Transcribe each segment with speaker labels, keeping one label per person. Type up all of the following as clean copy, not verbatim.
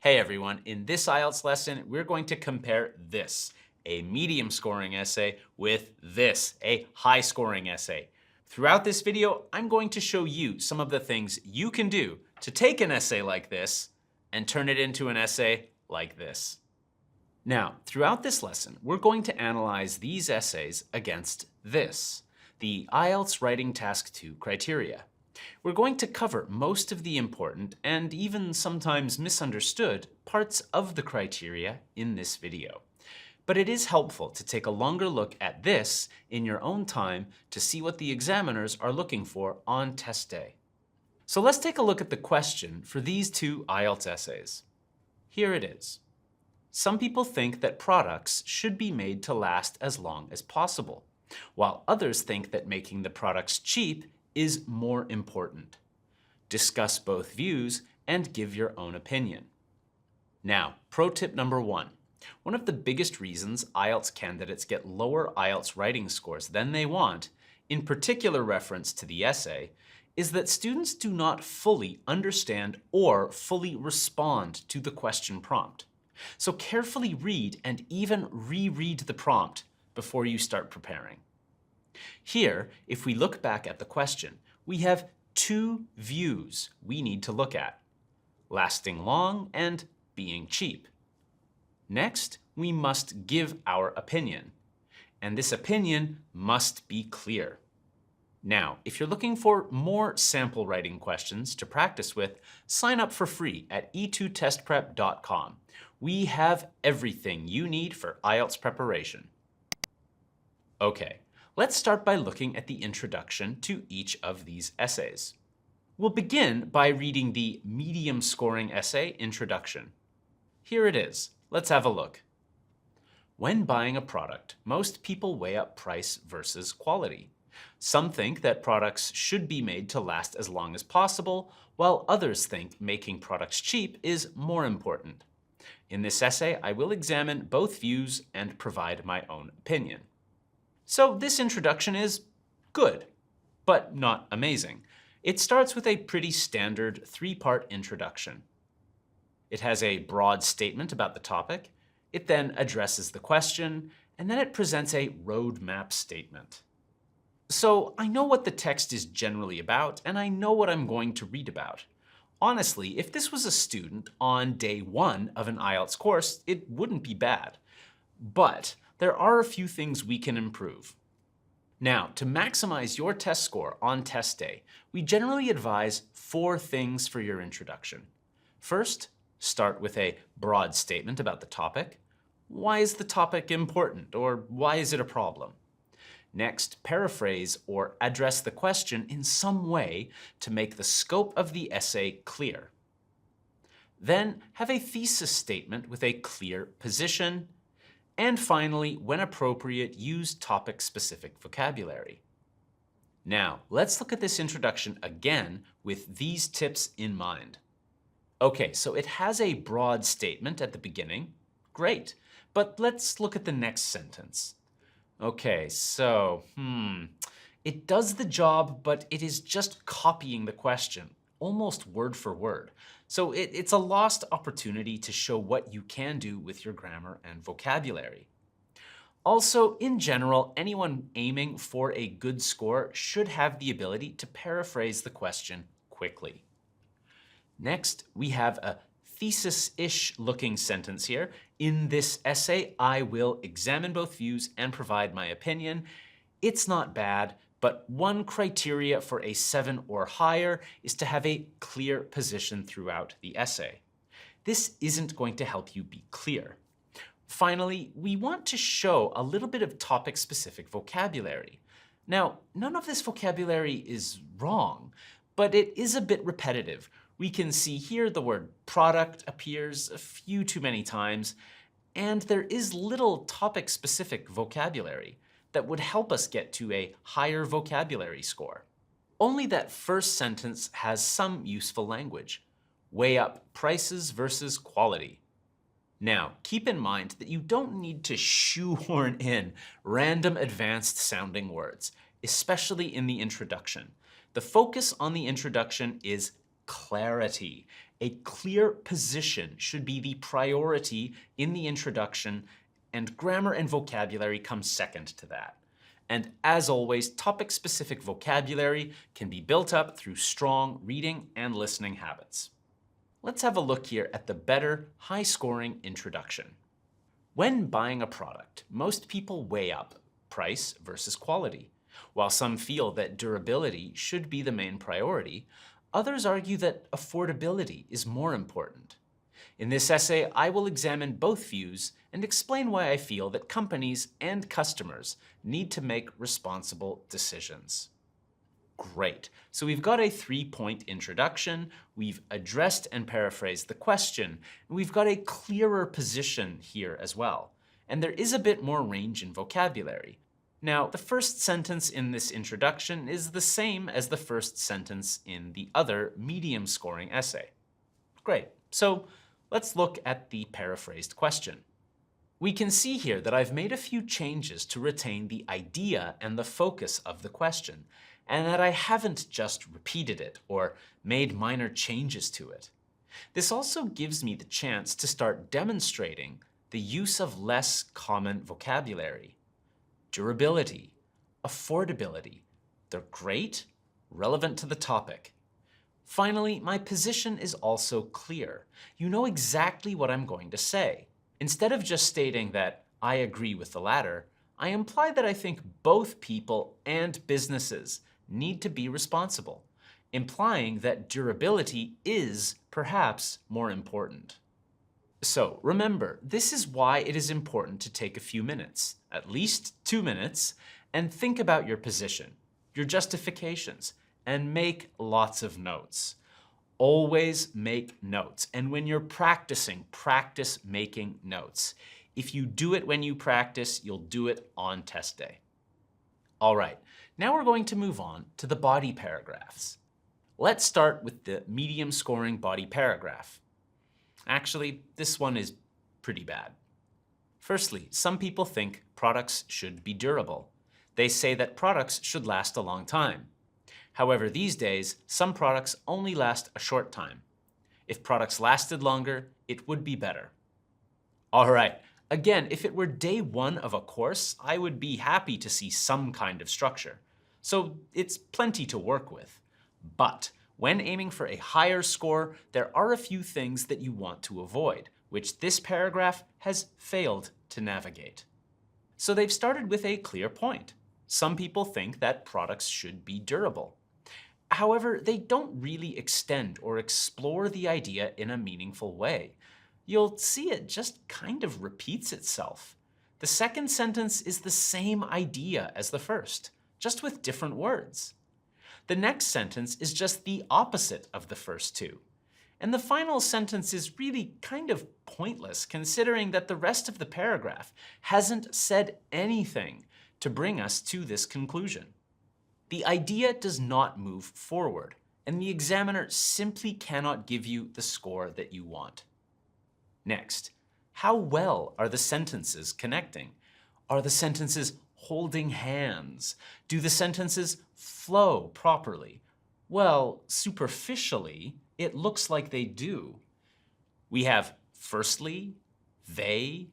Speaker 1: Hey everyone, in this IELTS lesson, we're going to compare this, a medium scoring essay, with this, a high scoring essay. Throughout this video, I'm going to show you some of the things you can do to take an essay like this and turn it into an essay like this. Now, throughout this lesson, we're going to analyze these essays against this, the IELTS Writing Task 2 criteria. We're going to cover most of the important and even sometimes misunderstood parts of the criteria in this video. But it is helpful to take a longer look at this in your own time to see what the examiners are looking for on test day. So let's take a look at the question for these two IELTS essays. Here it is. Some people think that products should be made to last as long as possible, while others think that making the products cheap is more important. Discuss both views and give your own opinion. Now, pro tip number 1. One of the biggest reasons IELTS candidates get lower IELTS writing scores than they want, in particular reference to the essay, is that students do not fully understand or fully respond to the question prompt. So carefully read and even reread the prompt before you start preparing. Here, if we look back at the question, we have two views we need to look at: lasting long and being cheap. Next, we must give our opinion, and this opinion must be clear. Now, if you're looking for more sample writing questions to practice with, sign up for free at e2testprep.com. We have everything you need for IELTS preparation. Okay. Let's start by looking at the introduction to each of these essays. We'll begin by reading the medium scoring essay introduction. Here it is. Let's have a look. When buying a product, most people weigh up price versus quality. Some think that products should be made to last as long as possible, while others think making products cheap is more important. In this essay, I will examine both views and provide my own opinion. So this introduction is good, but not amazing. It starts with a pretty standard 3-part introduction. It has a broad statement about the topic, it then addresses the question, and then it presents a roadmap statement. So I know what the text is generally about, and I know what I'm going to read about. Honestly, if this was a student on day 1 of an IELTS course, it wouldn't be bad. But there are a few things we can improve. Now, to maximize your test score on test day, we generally advise 4 things for your introduction. First, start with a broad statement about the topic. Why is the topic important, or why is it a problem? Next, paraphrase or address the question in some way to make the scope of the essay clear. Then, have a thesis statement with a clear position. And finally, when appropriate, use topic-specific vocabulary. Now, let's look at this introduction again with these tips in mind. Okay, so it has a broad statement at the beginning. Great. But let's look at the next sentence. Okay, so, it does the job, but it is just copying the question, almost word for word. So it's a lost opportunity to show what you can do with your grammar and vocabulary. Also, in general, anyone aiming for a good score should have the ability to paraphrase the question quickly. Next, we have a thesis-ish looking sentence here. In this essay, I will examine both views and provide my opinion. It's not bad, but one criteria for a 7 or higher is to have a clear position throughout the essay. This isn't going to help you be clear. Finally, we want to show a little bit of topic-specific vocabulary. Now, none of this vocabulary is wrong, but it is a bit repetitive. We can see here the word product appears a few too many times, and there is little topic-specific vocabulary that would help us get to a higher vocabulary score. Only that first sentence has some useful language. Weigh up prices versus quality. Now, keep in mind that you don't need to shoehorn in random advanced sounding words, especially in the introduction. The focus on the introduction is clarity A clear position should be the priority in the introduction, and grammar and vocabulary come second to that. And as always, topic-specific vocabulary can be built up through strong reading and listening habits. Let's have a look here at the better, high-scoring introduction. When buying a product, most people weigh up price versus quality. While some feel that durability should be the main priority, others argue that affordability is more important. In this essay, I will examine both views and explain why I feel that companies and customers need to make responsible decisions. Great. So we've got a 3-point introduction, we've addressed and paraphrased the question, and we've got a clearer position here as well. And there is a bit more range in vocabulary. Now, the first sentence in this introduction is the same as the first sentence in the other medium scoring essay. Great. So let's look at the paraphrased question. We can see here that I've made a few changes to retain the idea and the focus of the question, and that I haven't just repeated it or made minor changes to it. This also gives me the chance to start demonstrating the use of less common vocabulary. Durability, affordability, they're great, relevant to the topic. Finally, my position is also clear. You know exactly what I'm going to say. Instead of just stating that I agree with the latter, I imply that I think both people and businesses need to be responsible, implying that durability is perhaps more important. So remember, this is why it is important to take a few minutes, at least 2 minutes, and think about your position, your justifications, and make lots of notes. Always make notes, and when you're practicing, practice making notes. If you do it when you practice, you'll do it on test day. All right, now we're going to move on to the body paragraphs. Let's start with the medium scoring body paragraph. Actually, this one is pretty bad. Firstly, some people think products should be durable. They say that products should last a long time. However, these days, some products only last a short time. If products lasted longer, it would be better. All right, again, if it were day 1 of a course, I would be happy to see some kind of structure. So it's plenty to work with. But when aiming for a higher score, there are a few things that you want to avoid, which this paragraph has failed to navigate. So they've started with a clear point. Some people think that products should be durable. However, they don't really extend or explore the idea in a meaningful way. You'll see it just kind of repeats itself. The second sentence is the same idea as the first, just with different words. The next sentence is just the opposite of the first two. And the final sentence is really kind of pointless, considering that the rest of the paragraph hasn't said anything to bring us to this conclusion. The idea does not move forward, and the examiner simply cannot give you the score that you want. Next, how well are the sentences connecting? Are the sentences holding hands? Do the sentences flow properly? Well, superficially, it looks like they do. We have firstly, they,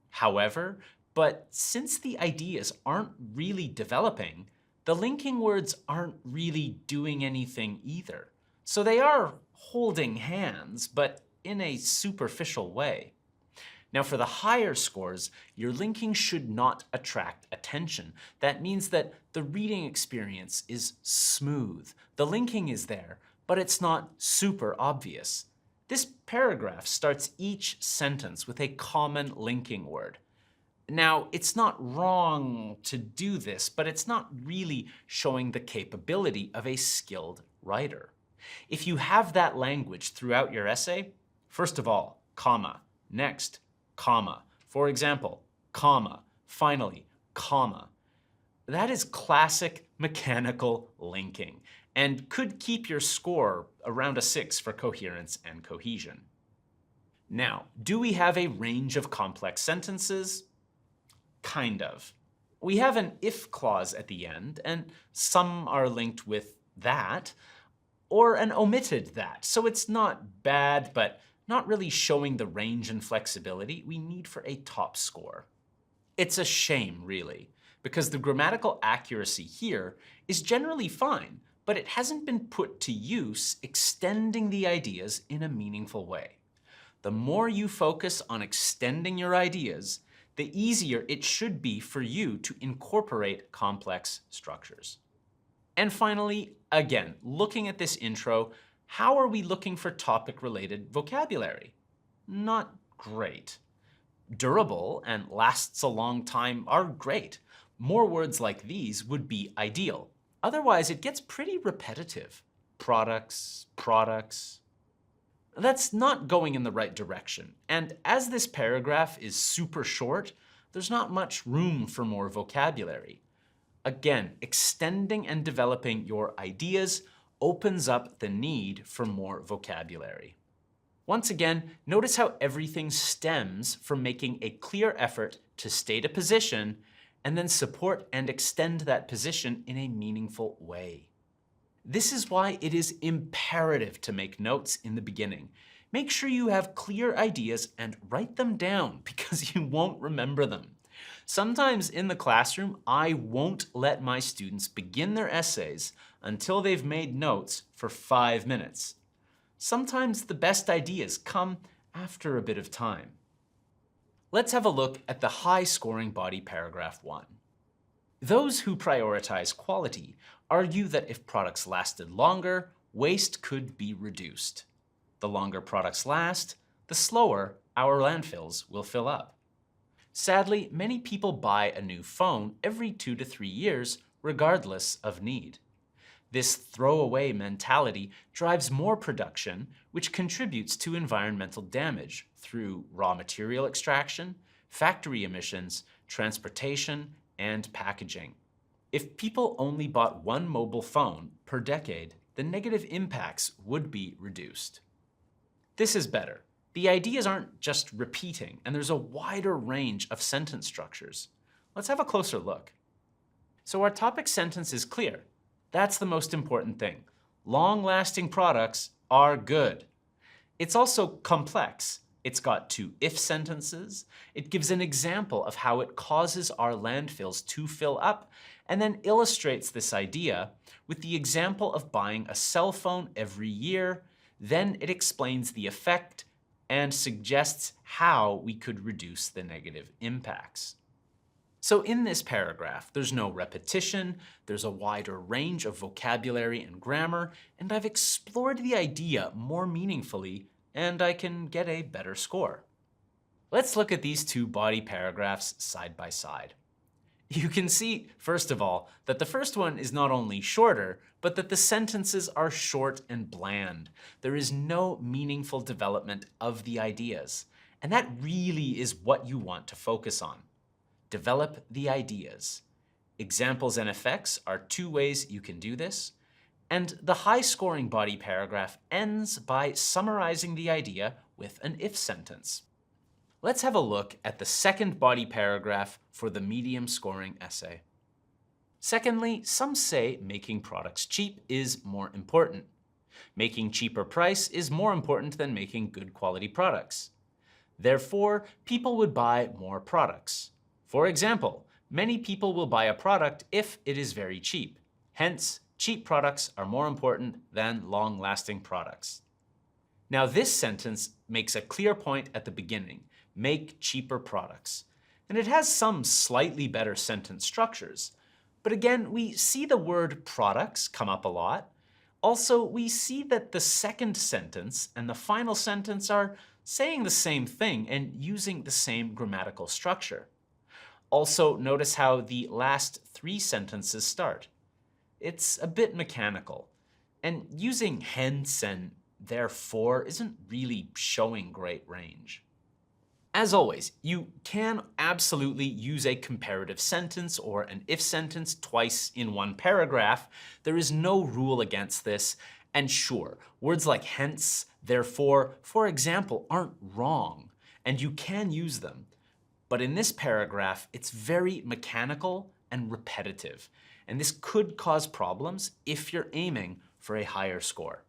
Speaker 1: however, but since the ideas aren't really developing, the linking words aren't really doing anything either. So they are holding hands, but in a superficial way. Now for the higher scores, your linking should not attract attention. That means that the reading experience is smooth. The linking is there, but it's not super obvious. This paragraph starts each sentence with a common linking word. Now, it's not wrong to do this, but it's not really showing the capability of a skilled writer. If you have that language throughout your essay, first of all, comma, next, comma. For example, comma, finally, comma. That is classic mechanical linking and could keep your score around a 6 for coherence and cohesion. Now, do we have a range of complex sentences? Kind of. We have an if clause at the end, and some are linked with that. or an omitted that. So it's not bad, but not really showing the range and flexibility we need for a top score. It's a shame, really, because the grammatical accuracy here is generally fine, but it hasn't been put to use extending the ideas in a meaningful way. The more you focus on extending your ideas, the easier it should be for you to incorporate complex structures. And finally, again, looking at this intro, how are we looking for topic-related vocabulary? Not great. Durable and lasts a long time are great. More words like these would be ideal. Otherwise, it gets pretty repetitive. Products, products. That's not going in the right direction. And as this paragraph is super short, there's not much room for more vocabulary. Again, extending and developing your ideas opens up the need for more vocabulary. Once again, notice how everything stems from making a clear effort to state a position and then support and extend that position in a meaningful way. This is why it is imperative to make notes in the beginning. Make sure you have clear ideas and write them down because you won't remember them. Sometimes in the classroom, I won't let my students begin their essays until they've made notes for 5 minutes. Sometimes the best ideas come after a bit of time. Let's have a look at the high-scoring body paragraph 1. Those who prioritize quality argue that if products lasted longer, waste could be reduced. The longer products last, the slower our landfills will fill up. Sadly, many people buy a new phone every 2 to 3 years, regardless of need. This throwaway mentality drives more production, which contributes to environmental damage through raw material extraction, factory emissions, transportation, and packaging. If people only bought one mobile phone per decade, the negative impacts would be reduced. This is better. The ideas aren't just repeating, and there's a wider range of sentence structures. Let's have a closer look. So our topic sentence is clear. That's the most important thing. Long-lasting products are good. It's also complex. It's got 2 if sentences. It gives an example of how it causes our landfills to fill up, and then illustrates this idea with the example of buying a cell phone every year. Then it explains the effect and suggests how we could reduce the negative impacts. So in this paragraph, there's no repetition, there's a wider range of vocabulary and grammar, and I've explored the idea more meaningfully, and I can get a better score. Let's look at these 2 body paragraphs side by side. You can see, first of all, that the first one is not only shorter, but that the sentences are short and bland. There is no meaningful development of the ideas. And that really is what you want to focus on. Develop the ideas. Examples and effects are 2 ways you can do this. And the high-scoring body paragraph ends by summarizing the idea with an if sentence. Let's have a look at the second body paragraph for the medium scoring essay. Secondly, some say making products cheap is more important. Making cheaper price is more important than making good quality products. Therefore, people would buy more products. For example, many people will buy a product if it is very cheap. Hence, cheap products are more important than long-lasting products. Now this sentence makes a clear point at the beginning. Make cheaper products. And it has some slightly better sentence structures. But again, we see the word products come up a lot. Also, we see that the second sentence and the final sentence are saying the same thing and using the same grammatical structure. Also, notice how the last 3 sentences start. It's a bit mechanical. And using hence and therefore isn't really showing great range. As always, you can absolutely use a comparative sentence or an if sentence twice in one paragraph. There is no rule against this. And sure, words like hence, therefore, for example, aren't wrong, and you can use them. But in this paragraph, it's very mechanical and repetitive. And this could cause problems if you're aiming for a higher score.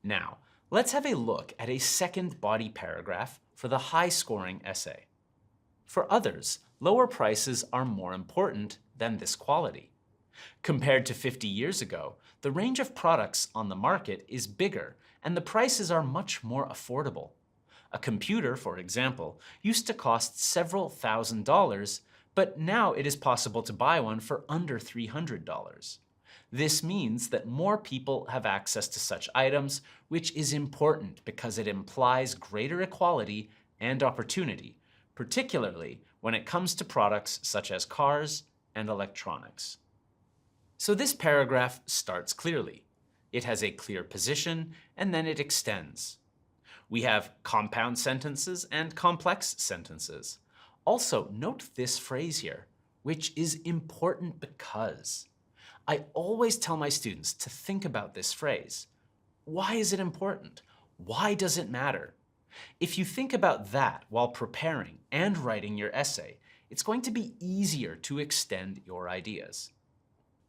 Speaker 1: Now, let's have a look at a second body paragraph for the high-scoring essay. For others, lower prices are more important than this quality. Compared to 50 years ago, the range of products on the market is bigger and the prices are much more affordable. A computer, for example, used to cost several $1,000s, but now it is possible to buy one for under $300. This means that more people have access to such items, which is important because it implies greater equality and opportunity, particularly when it comes to products such as cars and electronics. So this paragraph starts clearly. It has a clear position, and then it extends. We have compound sentences and complex sentences. Also, note this phrase here, which is important because. I always tell my students to think about this phrase. Why is it important? Why does it matter? If you think about that while preparing and writing your essay, it's going to be easier to extend your ideas.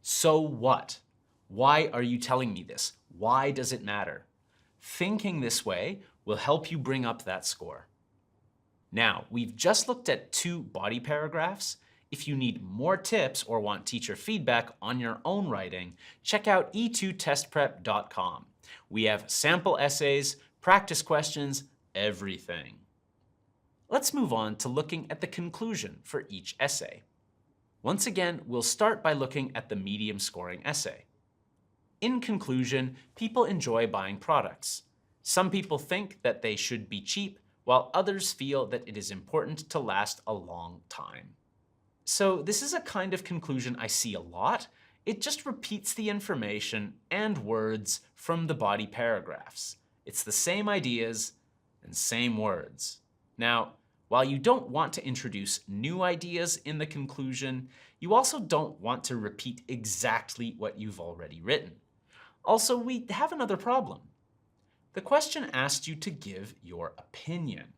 Speaker 1: So what? Why are you telling me this? Why does it matter? Thinking this way will help you bring up that score. Now, we've just looked at 2 body paragraphs. If you need more tips or want teacher feedback on your own writing, check out e2testprep.com. We have sample essays, practice questions, everything. Let's move on to looking at the conclusion for each essay. Once again, we'll start by looking at the medium scoring essay. In conclusion, people enjoy buying products. Some people think that they should be cheap, while others feel that it is important to last a long time. So this is a kind of conclusion I see a lot. It just repeats the information and words from the body paragraphs. It's the same ideas and same words. Now, while you don't want to introduce new ideas in the conclusion, you also don't want to repeat exactly what you've already written. Also, we have another problem. The question asked you to give your opinion.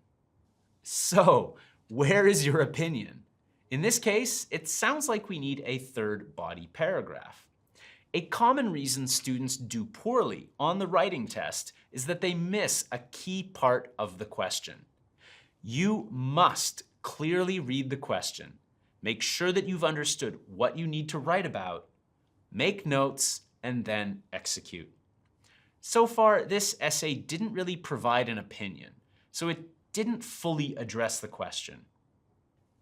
Speaker 1: So, where is your opinion? In this case, it sounds like we need a third body paragraph. A common reason students do poorly on the writing test is that they miss a key part of the question. You must clearly read the question, make sure that you've understood what you need to write about, make notes, and then execute. So far, this essay didn't really provide an opinion, so it didn't fully address the question.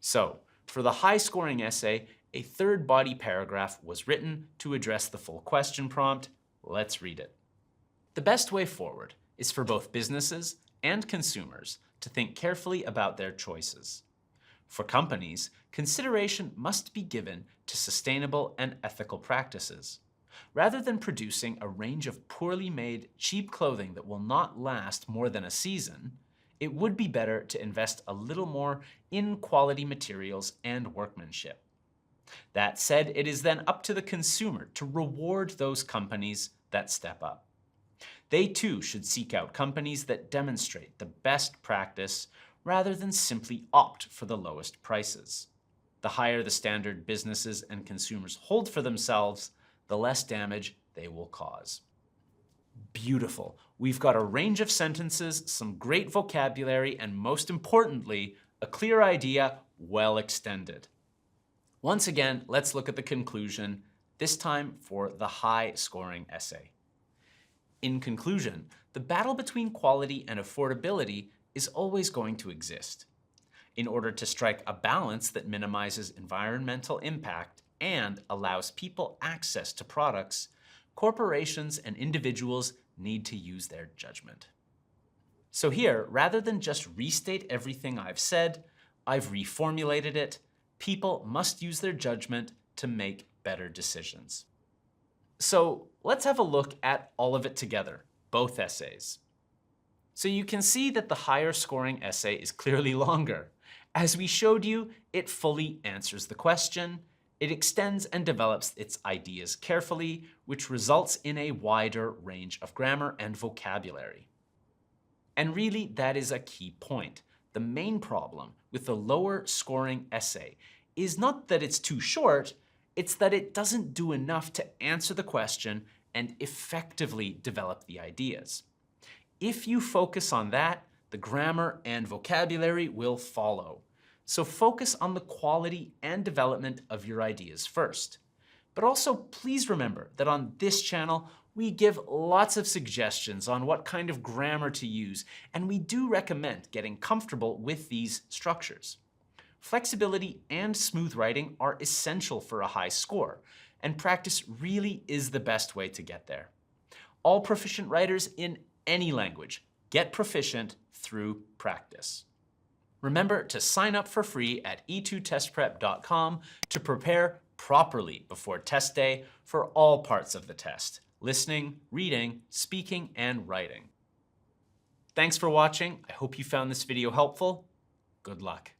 Speaker 1: So, for the high-scoring essay, a third body paragraph was written to address the full question prompt. Let's read it. The best way forward is for both businesses and consumers to think carefully about their choices. For companies, consideration must be given to sustainable and ethical practices. Rather than producing a range of poorly made, cheap clothing that will not last more than a season, it would be better to invest a little more in quality materials and workmanship. That said, it is then up to the consumer to reward those companies that step up. They too should seek out companies that demonstrate the best practice rather than simply opt for the lowest prices. The higher the standard businesses and consumers hold for themselves, the less damage they will cause. Beautiful. We've got a range of sentences, some great vocabulary, and most importantly, a clear idea well extended. Once again, let's look at the conclusion, this time for the high-scoring essay. In conclusion, the battle between quality and affordability is always going to exist. In order to strike a balance that minimizes environmental impact and allows people access to products, corporations and individuals need to use their judgment. So here, rather than just restate everything I've said, I've reformulated it. People must use their judgment to make better decisions. So let's have a look at all of it together, both essays. So you can see that the higher scoring essay is clearly longer. As we showed you, it fully answers the question. It extends and develops its ideas carefully, which results in a wider range of grammar and vocabulary. And really, that is a key point. The main problem with the lower scoring essay is not that it's too short, it's that it doesn't do enough to answer the question and effectively develop the ideas. If you focus on that, the grammar and vocabulary will follow. So focus on the quality and development of your ideas first. But also please remember that on this channel, we give lots of suggestions on what kind of grammar to use, and we do recommend getting comfortable with these structures. Flexibility and smooth writing are essential for a high score, and practice really is the best way to get there. All proficient writers in any language get proficient through practice. Remember to sign up for free at e2testprep.com to prepare properly before test day for all parts of the test: listening, reading, speaking, and writing. Thanks for watching. I hope you found this video helpful. Good luck.